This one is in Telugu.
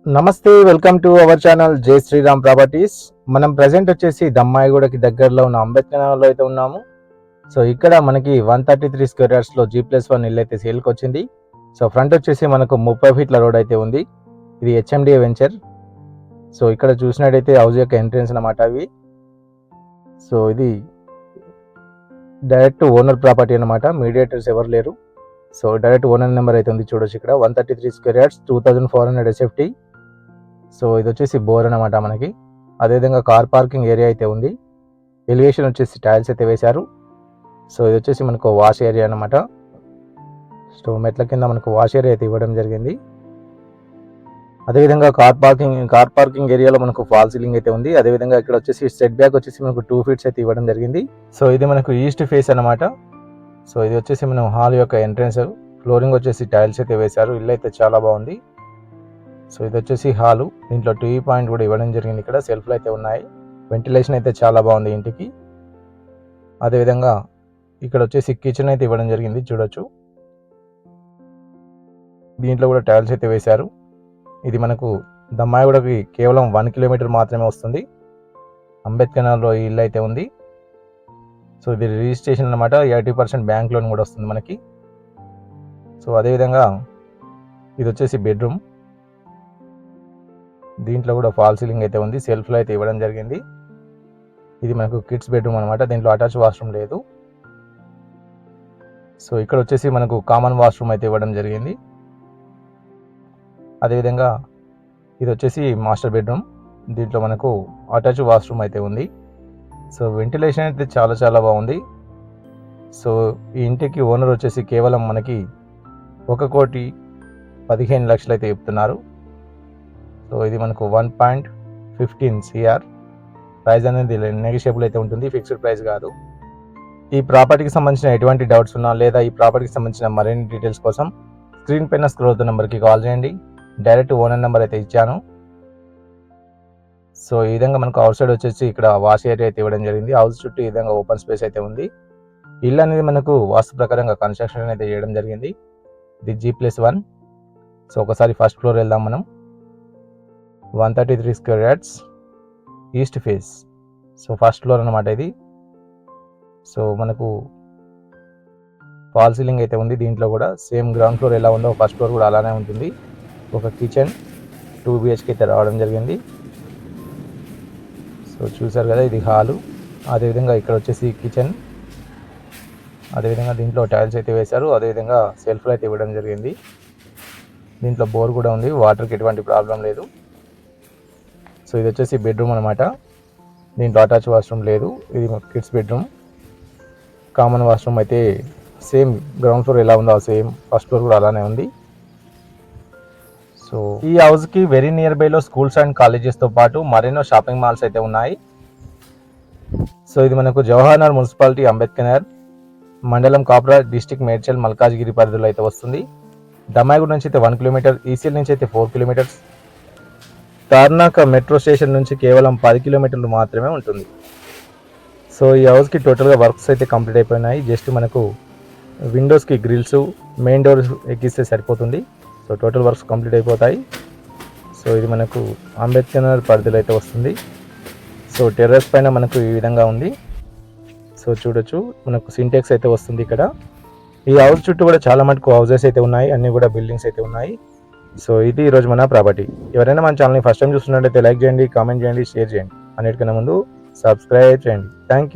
నమస్తే, వెల్కమ్ టు అవర్ ఛానల్ జై శ్రీరామ్ ప్రాపర్టీస్. మనం ప్రజెంట్ వచ్చేసి దమ్మాయిగూడకి దగ్గరలో ఉన్న అంబేద్కర్ నగర్లో అయితే ఉన్నాము. సో ఇక్కడ మనకి 133 స్క్వేర్ యార్డ్స్ లో G+1 ఇల్లు అయితే సేల్కి వచ్చింది. సో ఫ్రంట్ వచ్చేసి మనకు 30 ఫీట్ల రోడ్ అయితే ఉంది. ఇది HMDA వెంచర్. సో ఇక్కడ చూసినట్టయితే హౌస్ యొక్క ఎంట్రెన్స్ అన్నమాట ఇవి. సో ఇది డైరెక్ట్ ఓనర్ ప్రాపర్టీ అన్నమాట, మీడియేటర్స్ ఎవరు లేరు. సో డైరెక్ట్ ఓనర్ నెంబర్ అయితే ఉంది, చూడొచ్చు ఇక్కడ 133 స్క్వేర్ యార్డ్స్ 2400 SFT. సో ఇది వచ్చేసి బోర్ అనమాట మనకి. అదేవిధంగా కార్ పార్కింగ్ ఏరియా అయితే ఉంది. ఎలివేషన్ వచ్చేసి టైల్స్ అయితే వేశారు. సో ఇది వచ్చేసి మనకు వాష్ ఏరియా అనమాట. సో మెట్ల కింద మనకు వాష్ ఏరియా అయితే ఇవ్వడం జరిగింది. అదేవిధంగా కార్ పార్కింగ్ ఏరియాలో మనకు ఫాల్ సీలింగ్ అయితే ఉంది. అదేవిధంగా ఇక్కడ వచ్చేసి సెట్ బ్యాక్ వచ్చేసి మనకు 2 ఫీట్స్ అయితే ఇవ్వడం జరిగింది. సో ఇది మనకు ఈస్ట్ ఫేస్ అనమాట. సో ఇది వచ్చేసి మనం హాల్ యొక్క ఎంట్రన్స్. ఫ్లోరింగ్ వచ్చేసి టైల్స్ అయితే వేశారు. ఇల్లు అయితే చాలా బాగుంది. సో ఇది వచ్చేసి హాలు. దీంట్లో టీవీ పాయింట్ కూడా ఇవ్వడం జరిగింది. ఇక్కడ సెల్ఫ్లు అయితే ఉన్నాయి. వెంటిలేషన్ అయితే చాలా బాగుంది ఇంటికి. అదేవిధంగా ఇక్కడ వచ్చేసి కిచెన్ అయితే ఇవ్వడం జరిగింది, చూడొచ్చు. దీంట్లో కూడా టైల్స్ అయితే వేశారు. ఇది మనకు దమ్మాయిగూడకి కేవలం 1 కిలోమీటర్ మాత్రమే వస్తుంది. అంబేద్కర్ నగర్లో ఈ ఇల్లు అయితే ఉంది. సో ఇది రిజిస్ట్రేషన్ అనమాట. 80% బ్యాంక్ లోన్ కూడా వస్తుంది మనకి. సో అదేవిధంగా ఇది వచ్చేసి బెడ్రూమ్. దీంట్లో కూడా ఫాల్ సీలింగ్ అయితే ఉంది. సెల్ఫ్లో అయితే ఇవ్వడం జరిగింది. ఇది మనకు కిడ్స్ బెడ్రూమ్ అనమాట. దీంట్లో అటాచ్ వాష్రూమ్ లేదు. సో ఇక్కడ వచ్చేసి మనకు కామన్ వాష్రూమ్ అయితే ఇవ్వడం జరిగింది. అదేవిధంగా ఇది వచ్చేసి మాస్టర్ బెడ్రూమ్. దీంట్లో మనకు అటాచ్ వాష్రూమ్ అయితే ఉంది. సో వెంటిలేషన్ అయితే చాలా బాగుంది. సో ఈ ఇంటికి ఓనర్ వచ్చేసి కేవలం మనకి 1,15,00,000 అయితే చెప్తున్నారు. సో ఇది మనకు 1.15 CR. ప్రైస్ అనేది నెగోషియబుల్ అయితే ఉంటుంది, ఫిక్స్డ్ ప్రైస్ కాదు. ఈ ప్రాపర్టీకి సంబంధించిన ఎటువంటి డౌట్స్ ఉన్నా లేదా ఈ ప్రాపర్టీకి సంబంధించిన మరిన్ని డీటెయిల్స్ కోసం స్క్రీన్ పైన స్క్రోల్ అవుతున్న నెంబర్కి కాల్ చేయండి. డైరెక్ట్ ఓనర్ నెంబర్ అయితే ఇచ్చాను. సో ఈ విధంగా మనకు అవుట్ సైడ్ వచ్చేసి ఇక్కడ వాష్ ఏరియా అయితే ఇవ్వడం జరిగింది. హౌస్ చుట్టూ ఈ విధంగా ఓపెన్ స్పేస్ అయితే ఉంది. ఇల్లు అనేది మనకు వాస్తు ప్రకారంగా కన్స్ట్రక్షన్ అయితే చేయడం జరిగింది. ఇది G+1. సో ఒకసారి ఫస్ట్ ఫ్లోర్ వెళ్దాం మనం. 133 square yards east face. So first floor అనమాట ఇది. సో మనకు ఫాల్ సీలింగ్ అయితే ఉంది. దీంట్లో కూడా సేమ్ గ్రౌండ్ ఫ్లోర్ ఎలా ఉందో ఫస్ట్ ఫ్లోర్ కూడా అలానే ఉంటుంది. ఒక కిచెన్ 2 BHK అయితే రావడం జరిగింది. సో చూసారు కదా, ఇది హాలు. అదేవిధంగా ఇక్కడ వచ్చేసి కిచెన్. అదేవిధంగా దీంట్లో టైల్స్ అయితే వేశారు. అదేవిధంగా సెల్ఫ్లు అయితే ఇవ్వడం జరిగింది. దీంట్లో బోర్ కూడా ఉంది, వాటర్కి ఎటువంటి ప్రాబ్లం లేదు. సో ఇది వచ్చేసి బెడ్రూమ్ అనమాట. దీంట్లో అటాచ్ వాష్రూమ్ లేదు. ఇది కిడ్స్ బెడ్రూమ్. కామన్ వాష్రూమ్ అయితే సేమ్ గ్రౌండ్ ఫ్లోర్ ఎలా ఉందో సేమ్ ఫస్ట్ ఫ్లోర్ కూడా అలానే ఉంది. సో ఈ హౌస్కి వెరీ నియర్ బైలో స్కూల్స్ అండ్ కాలేజెస్తో పాటు మరెన్నో షాపింగ్ మాల్స్ అయితే ఉన్నాయి. సో ఇది మనకు జవహర్ నగర్ మున్సిపాలిటీ, అంబేద్కర్ నగర్ మండలం, కాపురా డిస్టిక్, మేడ్చల్, మల్కాజ్గిరి పరిధిలో అయితే వస్తుంది. దమ్మాయిగూడ నుంచి అయితే 1 కిలోమీటర్, ఈసీఎల్ నుంచి అయితే 4 కిలోమీటర్స్, తార్నాక మెట్రో స్టేషన్ నుంచి కేవలం 10 కిలోమీటర్లు మాత్రమే ఉంటుంది. సో ఈ హౌస్కి టోటల్గా వర్క్స్ అయితే కంప్లీట్ అయిపోయినాయి. జస్ట్ మనకు విండోస్కి గ్రిల్స్, మెయిన్ డోర్ ఎక్కిస్తే సరిపోతుంది. సో టోటల్ వర్క్స్ కంప్లీట్ అయిపోతాయి. సో ఇది మనకు అంబేద్కర్ నగర్ పరిధిలో అయితే వస్తుంది. సో టెర్రస్ పైన మనకు ఈ విధంగా ఉంది. సో చూడొచ్చు, మనకు సింటెక్స్ అయితే వస్తుంది ఇక్కడ. ఈ హౌస్ చుట్టూ కూడా చాలా మటుకు హౌసెస్ అయితే ఉన్నాయి, అన్నీ కూడా బిల్డింగ్స్ అయితే ఉన్నాయి. సో ఇది ఈరోజు మన ప్రాపర్టీ. ఎవరైనా మన ఛానల్ని ఫస్ట్ టైం చూస్తున్నట్టయితే లైక్ చేయండి, కామెంట్ చేయండి, షేర్ చేయండి. అన్నిటికన్నా ముందు సబ్స్క్రైబ్ చేయండి. Thank you.